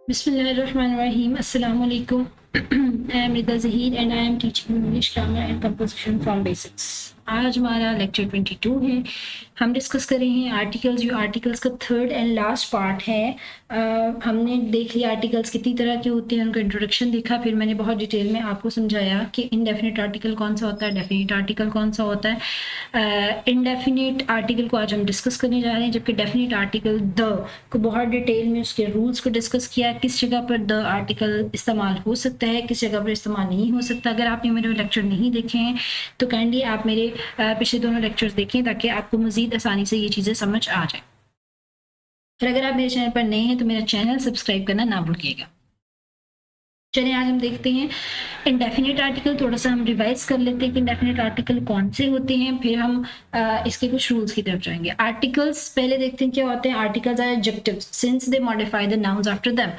Bismillahirrahmanirrahim. Assalamu alaikum. I am Rida Zahir and I am teaching English grammar and composition from basics. आज हमारा lecture 22 है। हम discuss कर रहे हैं आर्टिकल्स। जो आर्टिकल्स का थर्ड एंड लास्ट पार्ट है। हमने देख लिया आर्टिकल्स कितनी तरह के होते हैं, उनका इंट्रोडक्शन देखा, फिर मैंने बहुत डिटेल में आपको समझाया कि इनडेफिनेट आर्टिकल कौन सा होता है, डेफिनेट आर्टिकल कौन सा होता है। इनडेफिनेट आर्टिकल को आज हम डिस्कस करने जा रहे हैं, जबकि डेफिनेट आर्टिकल द को बहुत डिटेल में उसके रूल्स को डिस्कस किया, किस जगह पर द आर्टिकल इस्तेमाल हो सकता है, किस जगह पर इस्तेमाल नहीं हो सकता। अगर आपने मेरे लेक्चर नहीं देखे हैं तो काइंडली आप मेरे पिछले दोनों लेक्चर्स देखें ताकि आपको मजीद आसानी से ये चीज़ें समझ आ जाए। और अगर आप मेरे चैनल पर नए हैं तो मेरा चैनल सब्सक्राइब करना ना भूलिएगा। चलिए आज हम देखते हैं इंडेफिनिट आर्टिकल। थोड़ा सा हम रिवाइज कर लेते हैं कि इंडेफिनिट आर्टिकल कौन से होते हैं, फिर हम इसके कुछ रूल्स की तरफ जाएंगे। आर्टिकल्स पहले देखते हैं क्या होते हैं। Articles are adjectives since they modify the nouns after them.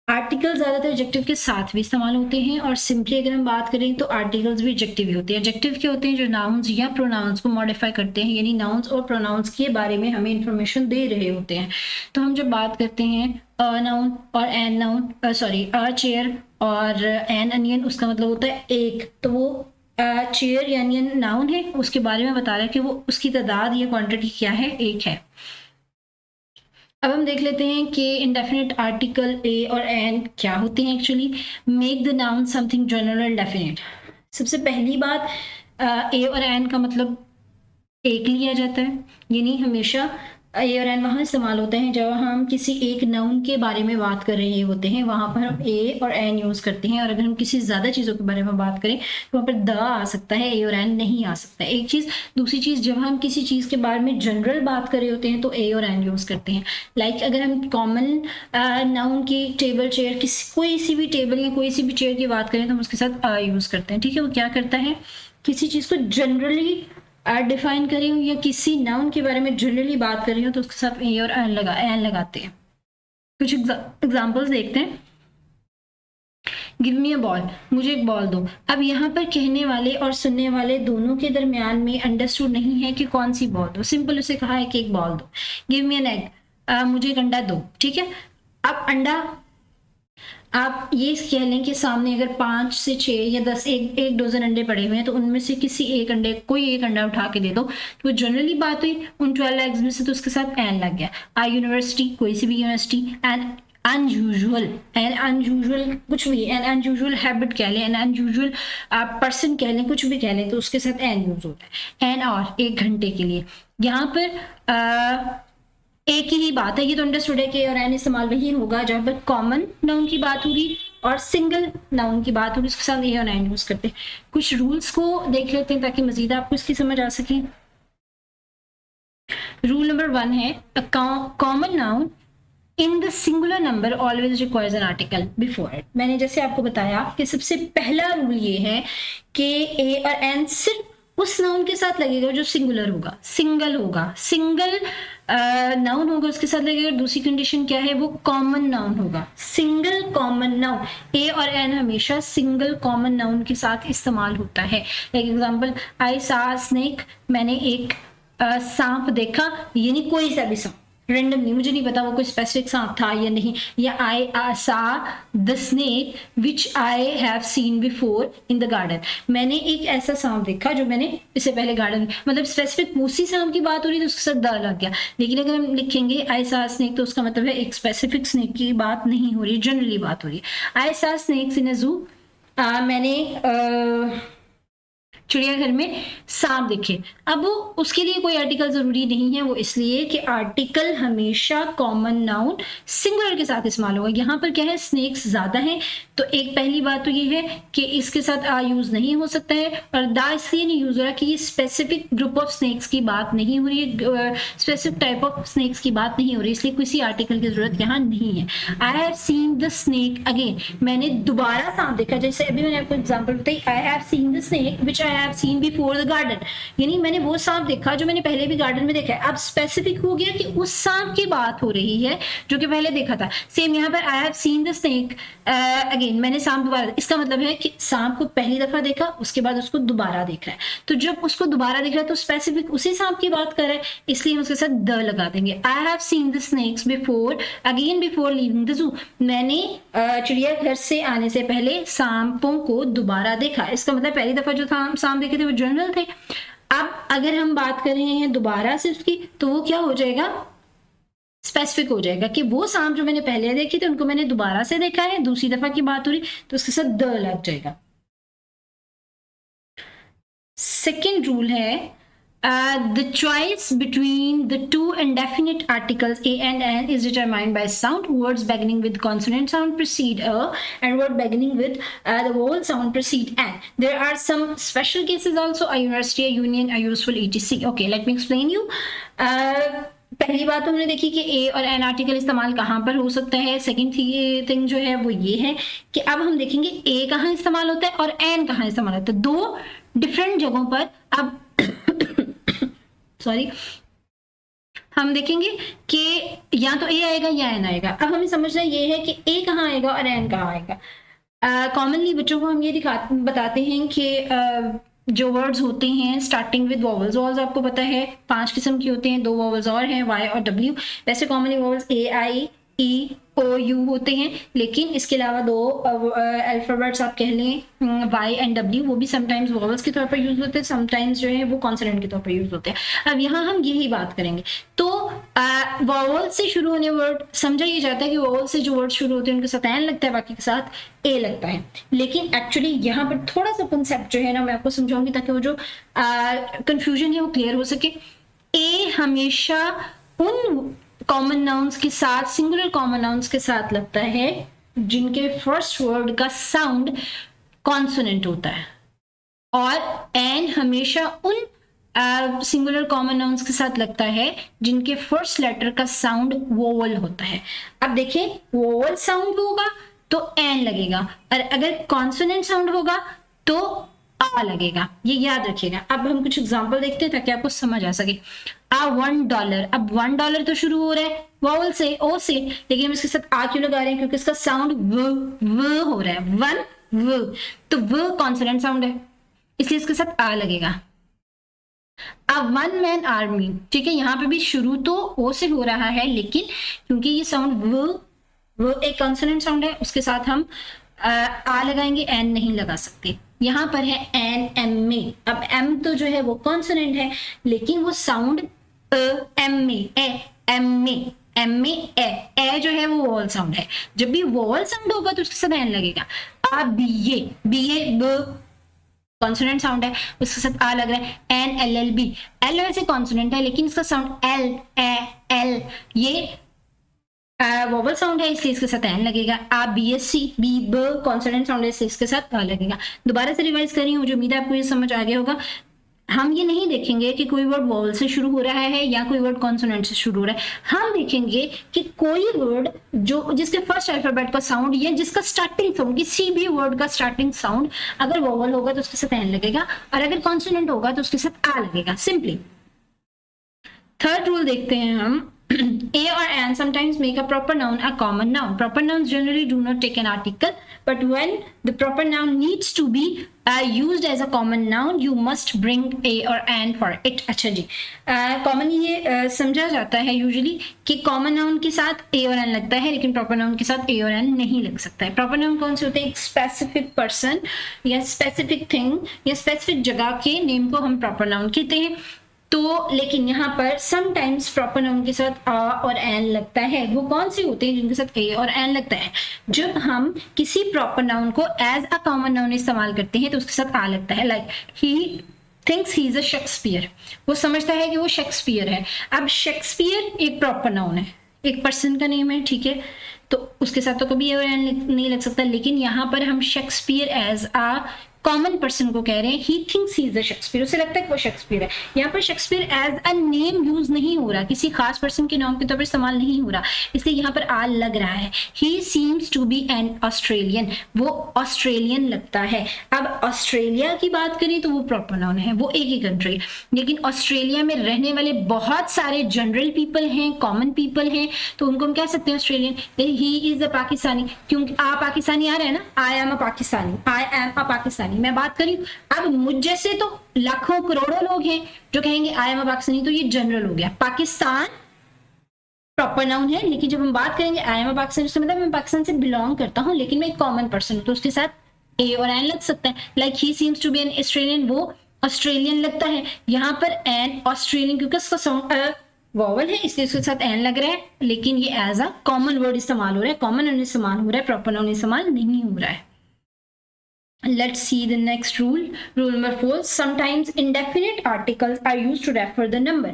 Article ज्यादातर एडजेक्टिव के साथ भी इस्तेमाल होते हैं, और सिंपली अगर हम बात करें तो आर्टिकल्स भी एडजेक्टिव ही होते हैं। एडजेक्टिव के होते हैं जो नाउन्स या प्रोनाउंस को मॉडिफाई करते हैं, यानी नाउन्स और प्रोनाउंस के बारे में हमें इंफॉर्मेशन दे रहे होते हैं। तो हम जब बात करते हैं अ नाउन और एन नाउन, अ चेयर और एन अनियन, उसका मतलब होता है एक। तो वो चेयर यानी नाउन है, उसके बारे में बता रहा है कि वो उसकी तादाद या क्वांटिटी क्या है, एक है। अब हम देख लेते हैं कि इंडेफिनिट आर्टिकल ए और एन क्या होते हैं actually. Make the noun something general definite. सबसे पहली बात, ए और एन का मतलब एक लिया जाता है, यानी हमेशा ए और एन वहाँ इस्तेमाल होते हैं जब हम किसी एक नाउन के बारे में बात कर रहे होते हैं, वहाँ पर हम ए और एन यूज़ करते हैं। और अगर हम किसी ज़्यादा चीज़ों के बारे में बात करें तो वहाँ पर द आ सकता है, ए और एन नहीं आ सकता। एक चीज़। दूसरी चीज़, जब हम किसी चीज़ के बारे में जनरल बात कर रहे होते हैं तो ए और एन यूज़ करते हैं। लाइक अगर हम कॉमन नाउन की टेबल, चेयर, कोई सी भी टेबल या कोई सी भी चेयर की बात करें तो हम उसके साथ यूज़ करते हैं। ठीक है, वो क्या करता है, किसी चीज़ को जनरली डिफाइन करी हूँ या किसी नाउन के बारे में जनरली बात कर रही हूँ तो उसके साथ ए और एन लगाते हैं। कुछ एग्जांपल्स देखते हैं। गिव मी अ बॉल, मुझे एक बॉल दो। अब यहाँ पर कहने वाले और सुनने वाले दोनों के दरमियान में अंडरस्टूड नहीं है कि कौन सी बॉल दो। सिंपल उसे कहा है कि एक बॉल दो। गिव मी एन एग, मुझे एक अंडा दो। ठीक है, अब अंडा आप ये कह लें कि सामने अगर 5 से 6 या 10 एक डजन अंडे पड़े हुए हैं तो उनमें से किसी एक अंडे, कोई एक अंडा उठा के दे दो। तो जनरली बात हुई उन 12 एग्स में से, तो उसके साथ एन लग गया। आ यूनिवर्सिटी, कोई सी भी university. N unusual, N unusual कुछ भी, एन अनयूजुअल हैबिट कह लें, एन अनयूजुअल पर्सन कह लें, कुछ भी कह लें, तो उसके साथ एन यूज होता है। एन आवर, 1 घंटे के लिए। यहाँ पर एक ही बात है, ये तो अंडरस्टूड है कि और एन इस्तेमाल वही होगा जहाँ पर कॉमन नाउन की बात होगी और सिंगल नाउन की बात होगी, उसके साथ ए और एन यूज करते हैं। कुछ रूल्स को देख लेते हैं ताकि मजीद आपको इसकी समझ आ सके। रूल नंबर 1 है, common noun in the singular number always requires an article before it. मैंने जैसे आपको बताया कि सबसे पहला रूल ये है कि ए और एन सिर्फ उस नाउन के साथ लगेगा जो सिंगुलर होगा, सिंगल होगा, सिंगल नाउन होगा उसके साथ लगेगा। दूसरी कंडीशन क्या है, वो कॉमन नाउन होगा, सिंगल कॉमन नाउन। ए और एन हमेशा सिंगल कॉमन नाउन के साथ इस्तेमाल होता है। लाइक एग्जांपल, आई सा स्नेक, मैंने एक सांप देखा, यानी कोई सा भी सांप, रेंडमली, मुझे नहीं पता वो कोई स्पेसिफिक सांप था या नहीं। या आई सा the snake which I have seen before in the garden, मैंने एक ऐसा सांप देखा जो मैंने इससे पहले गार्डन में, मतलब स्पेसिफिक उसी सांप की बात हो रही है तो उसके साथ द लग गया। लेकिन अगर हम लिखेंगे आई सा स्नेक तो उसका मतलब है एक स्पेसिफिक स्नेक की बात नहीं हो रही, जनरली बात हो रही है। आई सा स्नेक्स इन अ जू, मैंने चिड़ियाघर में सांप देखे। अब वो उसके लिए कोई आर्टिकल जरूरी नहीं है, वो इसलिए कि आर्टिकल हमेशा कॉमन नाउन सिंगुलर के साथ इस्तेमाल होगा। यहाँ पर क्या है, स्नेक्स ज्यादा है, तो एक पहली बात तो ये है कि इसके साथ आ यूज नहीं हो सकता है। और दा इसलिए नहीं यूज हो रहा कि ये स्पेसिफिक ग्रुप ऑफ स्नेक्स की बात नहीं हो रही है, स्पेसिफिक टाइप ऑफ स्नेक्स की बात नहीं हो रही, इसलिए किसी आर्टिकल की जरूरत यहाँ नहीं है। आई have seen the snake again, मैंने दोबारा सांप देखा। जैसे अभी मैंने आपको एग्जाम्पल बताई, आई have seen the snake which I have seen before the garden, यानी मैंने वो सांप देखा जो मैंने पहले भी गार्डन में देखा है। अब स्पेसिफिक हो गया कि उस सांप की बात हो रही है जो कि पहले देखा था। सेम यहाँ पर आई have seen the snake again, मैंने सांप दोबारा, इसका मतलब है कि सांप को पहली दफा देखा, उसके बाद उसको दोबारा देख रहा है। तो जब उसको दोबारा देख रहा है तो स्पेसिफिक उसी सांप की बात कर रहा है, इसलिए हम उसके साथ द लगा देंगे। I have seen the snakes before again before leaving the zoo, मैंने चिड़ियाघर से आने से पहले सांपों को दोबारा देखा। इसका मतलब पहली दफा जो सांप देखे थे वो जनरल थे। अब अगर हम बात कर रहे हैं दोबारा से उसकी, तो वो क्या हो जाएगा, स्पेसिफिक हो जाएगा कि वो सांप जो मैंने पहले देखे थे उनको मैंने दोबारा से देखा है, दूसरी दफा की बात हो रही तो उसके साथ द लग जाएगा। सेकेंड रूल है the choice between the two indefinite articles a and an is determined by sound. Words beginning with consonant sound precede a, and word beginning with the vowel sound precede an. There are some special cases also, a university, a union, a useful, etc. Okay, let me explain you. पहली बात तो हमने देखी कि ए और an article इस्तेमाल कहाँ पर हो सकता है। सेकंड थिंग जो है वो ये है कि अब हम देखेंगे ए कहाँ इस्तेमाल होता है और एन कहाँ इस्तेमाल होता है। दो डिफरेंट जगहों पर अब सॉरी हम देखेंगे कि या तो ए आएगा या एन आएगा। अब हमें समझना ये है कि ए कहाँ आएगा और एन कहाँ आएगा। कॉमनली बच्चों को हम ये बताते हैं कि जो वर्ड्स होते हैं स्टार्टिंग विद वॉवल्स, वॉवल्स आपको पता है 5 किस्म की होते हैं, 2 वॉवल्स और हैं वाई और डब्ल्यू। वैसे commonly vowels A I E O U होते हैं, लेकिन इसके अलावा 2 अल्फाबेट्स आप कह लें वाई एंड डब्ल्यू, वो भी समटाइम्स वॉवल्स के तौर पर यूज होते हैं, समटाइम्स जो है वो कॉन्सोनेंट के तौर पर यूज होते हैं। अब यहाँ हम यही बात करेंगे। तो वॉवल से शुरू होने वर्ड समझा ये जाता है कि वॉवल से जो वर्ड शुरू होते हैं उनके साथ एन लगता है, बाकी के साथ ए लगता है। लेकिन एक्चुअली यहाँ पर थोड़ा सा कंसेप्ट जो है ना मैं आपको समझाऊंगी ताकि वो जो कंफ्यूजन है वो क्लियर हो सके। ए हमेशा उन कॉमन नाउन्स के साथ, सिंगुलर कॉमन नाउन्स के साथ लगता है जिनके फर्स्ट वर्ड का साउंड कॉन्सोनेंट होता है, और एन हमेशा उन सिंगुलर कॉमन नाउन्स के साथ लगता है जिनके फर्स्ट लेटर का साउंड वोवल होता है। अब देखिए वोवल साउंड होगा तो एन लगेगा, और अगर कॉन्सोनेंट साउंड होगा तो आ लगेगा, ये याद रखिएगा। अब हम कुछ एग्जांपल देखते हैं ताकि आपको समझ आ सके। $1, अब $1 तो शुरू हो रहा है वॉवल से, ओ से, लेकिन हम इसके साथ आ क्यों लगा रहे हैं, क्योंकि इसका साउंड व हो रहा है, वन व, तो व कॉन्सोनेंट साउंड है इसलिए इसके साथ आ लगेगा। अब 1 मैन आर्मी, ठीक है, यहाँ पे भी शुरू तो ओ से हो रहा है, लेकिन क्योंकि ये साउंड वो एक कॉन्सोनेंट साउंड है उसके साथ हम आ लगाएंगे, एन नहीं लगा सकते। यहाँ पर है एन एम में, अब एम तो जो है वो कॉन्सोनेंट है लेकिन वो साउंड एम में, एम में ए जो है वो वॉवल साउंड है। जब भी वॉवल साउंड होगा तो उसके साथ एन लगेगा। अब बी ए कॉन्सोनेंट साउंड है उसके साथ आ लग रहा है, an L L B, L वैसे कॉन्सोनेंट है लेकिन इसका साउंड एल ये वोवल साउंड है इसलिए इसके साथ एन लगेगा। A B S C, B ब कॉन्सोनेंट साउंड है इसलिए इसके साथ आ लगेगा। दोबारा से रिवाइज कर रही हूँ, मुझे उम्मीद है आपको ये समझ आ गया होगा। हम ये नहीं देखेंगे कि कोई वर्ड वॉवल से शुरू हो रहा है या कोई वर्ड कॉन्सोनेंट से शुरू हो रहा है, हम देखेंगे कि कोई वर्ड जो जिसके फर्स्ट अल्फाबेट का साउंड या जिसका स्टार्टिंग साउंड, किसी भी वर्ड का स्टार्टिंग साउंड अगर वॉवल होगा तो उसके साथ एन लगेगा, और अगर कॉन्सोनेंट होगा तो उसके साथ आ लगेगा, सिंपली। थर्ड रूल देखते हैं हम। A or an sometimes make a proper noun a common noun. Proper nouns generally do not take an article, but when the proper noun needs to be used as a common noun, you must bring a or an for it. अच्छा जी, commonly ये समझा जाता है usually कि common noun के साथ a और an लगता है, लेकिन proper noun के साथ a और an नहीं लग सकता है। proper noun कौन से होते हैं? एक specific person या specific thing या specific जगह के नेम को हम proper noun कहते हैं। तो लेकिन यहाँ पर समटाइम्स प्रॉपर नाउन के साथ आ और एन लगता है। वो कौन से होते हैं जिनके साथ ए और एन लगता है? जब हम किसी प्रॉपर नाउन को एज अ कॉमन नाउन इस्तेमाल करते हैं तो उसके साथ आ लगता है। Like he thinks he is a Shakespeare, वो समझता है कि वो शेक्सपियर है। अब शेक्सपियर एक प्रॉपर नाउन है, एक पर्सन का नेम है, ठीक है, तो उसके साथ तो कभी ए और एन नहीं लग सकता, लेकिन यहाँ पर हम Shakespeare as a common person को कह रहे हैं he thinks he is a Shakespeare, उसे लगता है कि वो शेक्सपियर है। यहाँ पर Shakespeare as a name use नहीं हो रहा, किसी खास पर्सन के नाम के तौर पर इस्तेमाल नहीं हो रहा, इसलिए यहाँ पर आ लग रहा है। He seems to be an Australian, वो ऑस्ट्रेलियन लगता है। अब ऑस्ट्रेलिया की बात करें तो वो प्रॉपर नाउन है, वो एक ही कंट्री, लेकिन ऑस्ट्रेलिया में रहने वाले बहुत सारे जनरल पीपल हैं, कॉमन पीपल हैं, तो उनको हम कह सकते हैं ऑस्ट्रेलियन। ही इज अ पाकिस्तानी, क्योंकि आ पाकिस्तानी आ रहा है ना, I am a Pakistani, I am a Pakistani मैं बात करी। अब मुझ जैसे तो लाखों करोड़ों लोग हैं जो कहेंगे आई एम अ पाकिस्तानी, तो ये जनरल हो गया। पाकिस्तान प्रॉपर नाउन है, लेकिन जब हम बात करेंगे आई एम अ पाकिस्तानी तो मतलब मैं पाकिस्तान से बिलोंग करता हूं, लेकिन मैं एक कॉमन पर्सन हूं, तो उसके साथ ए और एन लग सकता है। Like he seems to be an Australian, वो ऑस्ट्रेलियन लगता है। यहाँ पर एन ऑस्ट्रेलियन क्योंकि उसका साउंड वॉवल है इसलिए उसके साथ एन लग रहा है, लेकिन ये एज अ कॉमन वर्ड इस्तेमाल हो रहा है, कॉमन नाउन इस्तेमाल हो रहा है, प्रॉपर नाउन इस्तेमाल नहीं हो रहा है। Let's see the next rule. Rule number 4. Sometimes indefinite articles are used to refer the number.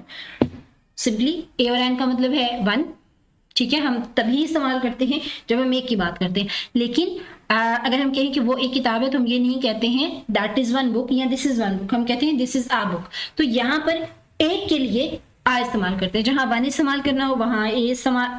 Simply a और n का मतलब है 1, ठीक है, हम तभी इस्तेमाल करते हैं जब हम एक की बात करते हैं। लेकिन अगर हम कहें कि वो एक किताब है तो हम ये नहीं कहते हैं दैट इज वन बुक या दिस इज वन बुक, हम कहते हैं दिस इज आ बुक। तो यहाँ पर एक के लिए आ इस्तेमाल करते हैं, जहां वन इस्तेमाल करना हो वहां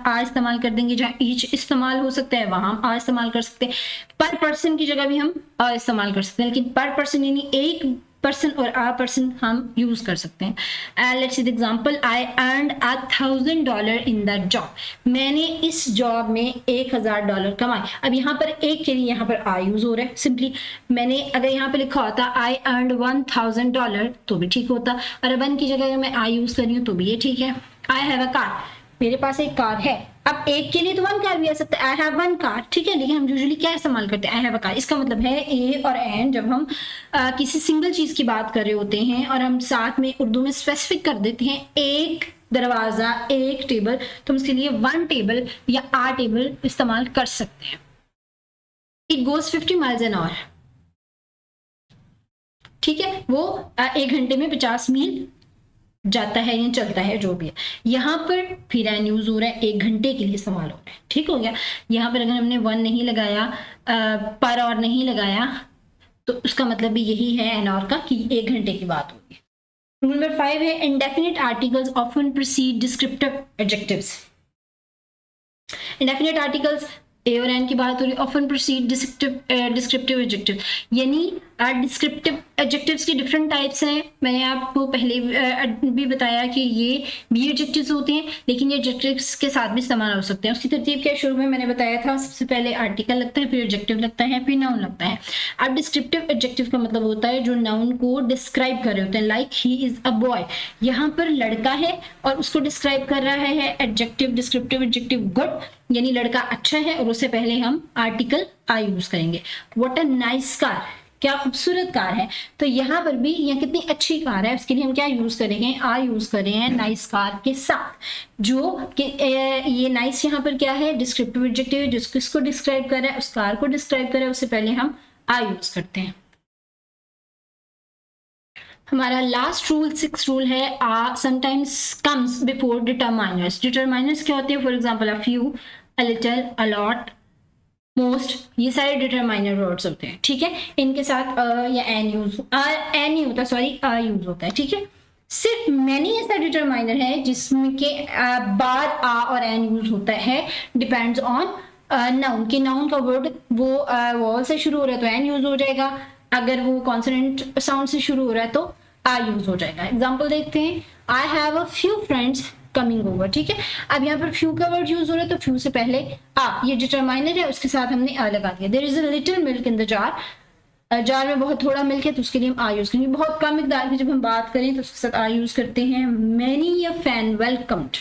आ इस्तेमाल कर देंगे, जहां ईच इस्तेमाल हो सकता है वहां आ इस्तेमाल कर सकते हैं। पर पर्सन की जगह भी हम आ इस्तेमाल कर सकते हैं, लेकिन पर पर्सन यानी एक पर्सन और आ पर्सन हम यूज कर सकते हैं। Let's see the example, I earned $1,000 in the job, मैंने इस जॉब में $1,000 कमाए। अब यहाँ पर एक के लिए यहाँ पर आ यूज हो रहा है। सिंपली मैंने अगर यहाँ पे लिखा होता आई अर्नड $1,000 तो भी ठीक होता, और वन की जगह अगर मैं आई यूज कर रही हूँ तो भी ये ठीक है। आई हैव अ कार, मेरे पास एक कार है। अब एक के लिए तो वन कार भी आ सकता है, आई हैव वन कार, ठीक है, लेकिन हम यूजुअली क्या इस्तेमाल करते हैं, आई हैव अ कार। इसका मतलब है ए और एन जब हम किसी सिंगल चीज की बात कर रहे होते हैं और हम साथ में उर्दू में स्पेसिफिक कर देते हैं एक दरवाजा एक टेबल, तो हम उसके लिए वन टेबल या आ टेबल इस्तेमाल कर सकते हैं। It goes 50 miles an hour, ठीक है, वो 1 घंटे में 50 मील जाता है या चलता है जो भी है। यहाँ पर फिर एन यूज हो रहा है, 1 घंटे के लिए इस्तेमाल हो रहा है, ठीक हो गया। यहाँ पर अगर हमने वन नहीं लगाया, पर और नहीं लगाया, तो उसका मतलब भी यही है एन और का कि 1 घंटे की बात होगी। रूल नंबर 5 है indefinite articles often precede descriptive adjectives. Indefinite articles a और एन की बात हो रही है, ऑफन प्रीसीड डिस्क्रिप्टिव एडजेक्टिव, यानी डिस्क्रिप्टिव एडजेक्टिव्स की डिफरेंट टाइप्स हैं। मैंने आपको पहले भी बताया कि ये भी एडजेक्टिव्स होते हैं, लेकिन ये एडजेक्टिव्स के साथ भी इस्तेमाल हो सकते हैं। उसकी तरतीब क्या शुरू में मैंने बताया था, सबसे पहले आर्टिकल लगता है, फिर एडजेक्टिव लगता है, फिर नाउन लगता है। अब डिस्क्रिप्टिव एडजेक्टिव का मतलब होता है जो नाउन को डिस्क्राइब कर रहे होते हैं। Like he is a boy, यहाँ पर लड़का है और उसको डिस्क्राइब कर रहा है एडजेक्टिव, डिस्क्रिप्टिव एडजेक्टिव गुड, यानी लड़का अच्छा है, और उससे पहले हम आर्टिकल आई यूज करेंगे। व्हाट अ नाइस कार, क्या खूबसूरत कार है। तो यहाँ पर भी यह कितनी अच्छी कार है, उसके लिए हम क्या यूज करेंगे, आ यूज कर रहे हैं नाइस कार के साथ, जो कि ये नाइस यहाँ पर क्या है, डिस्क्रिप्टिव एडजेक्टिव है, जिसको किसको डिस्क्राइब कर रहा है, उस कार को डिस्क्राइब कर रहा है, उससे पहले हम आ यूज करते हैं। हमारा लास्ट रूल 6 रूल है, a sometimes comes before determiners. Determiners क्या होते हैं, for example a few, a little, a lot, most, ये सारे डिटरमाइनर वर्ड्स होते हैं, ठीक है। इनके साथ या एन यूज, एन नहीं होता, सॉरी, आ यूज होता है, ठीक है। सिर्फ मैनी ऐसा डिटरमाइनर है जिसमें के बाद आ और एन यूज होता है, डिपेंड्स ऑन नाउन, के नाउन का वर्ड वो वॉल से शुरू हो रहा है तो एन यूज हो जाएगा, अगर वो कॉन्सोनेंट साउंड से शुरू हो रहा है तो आ यूज हो जाएगा। एग्जाम्पल देखते हैं, I have a few friends coming over, ठीक है। अब यहाँ पर फ्यू का वर्ड यूज हो रहा है तो फ्यू से पहले आ, ये डिटरमाइनर है, उसके साथ हमने आ लगा दिया। There is a little milk in the jar, jar में बहुत थोड़ा मिल्क है तो उसके लिए हम आ यूज करेंगे। बहुत कम मिकदार की जब हम बात करें तो उसके साथ आ यूज करते हैं। मैनी अ फैन वेलकम्ड,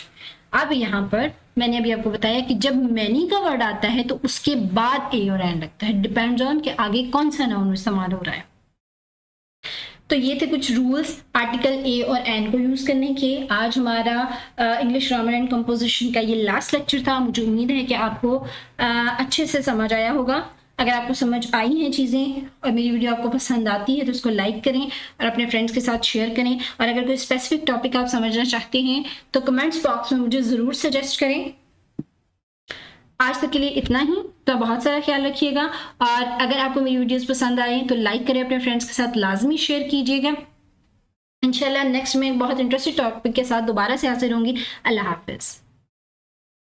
अब यहाँ पर मैंने अभी आपको बताया कि जब मैनी का वर्ड आता है तो उसके बाद ए और एन लगता है, डिपेंड्स ऑन कि आगे कौन सा नाउन इस्तेमाल हो रहा है। तो ये थे कुछ रूल्स आर्टिकल ए और एन को यूज करने के। आज हमारा इंग्लिश ग्रामर एंड कंपोजिशन का ये लास्ट लेक्चर था। मुझे उम्मीद है कि आपको अच्छे से समझ आया होगा। अगर आपको समझ आई हैं चीज़ें और मेरी वीडियो आपको पसंद आती है तो उसको लाइक करें और अपने फ्रेंड्स के साथ शेयर करें। और अगर कोई स्पेसिफिक टॉपिक आप समझना चाहते हैं तो कमेंट्स बॉक्स में मुझे ज़रूर सजेस्ट करें। आज तक के लिए इतना ही। तो बहुत सारा ख्याल रखिएगा, और अगर आपको मेरी वीडियोस पसंद आए तो लाइक करें, अपने फ्रेंड्स के साथ लाजमी शेयर कीजिएगा। इंशाल्लाह नेक्स्ट में बहुत इंटरेस्टिंग टॉपिक के साथ दोबारा से हाजिर होंगी। अल्लाह हाफिज़।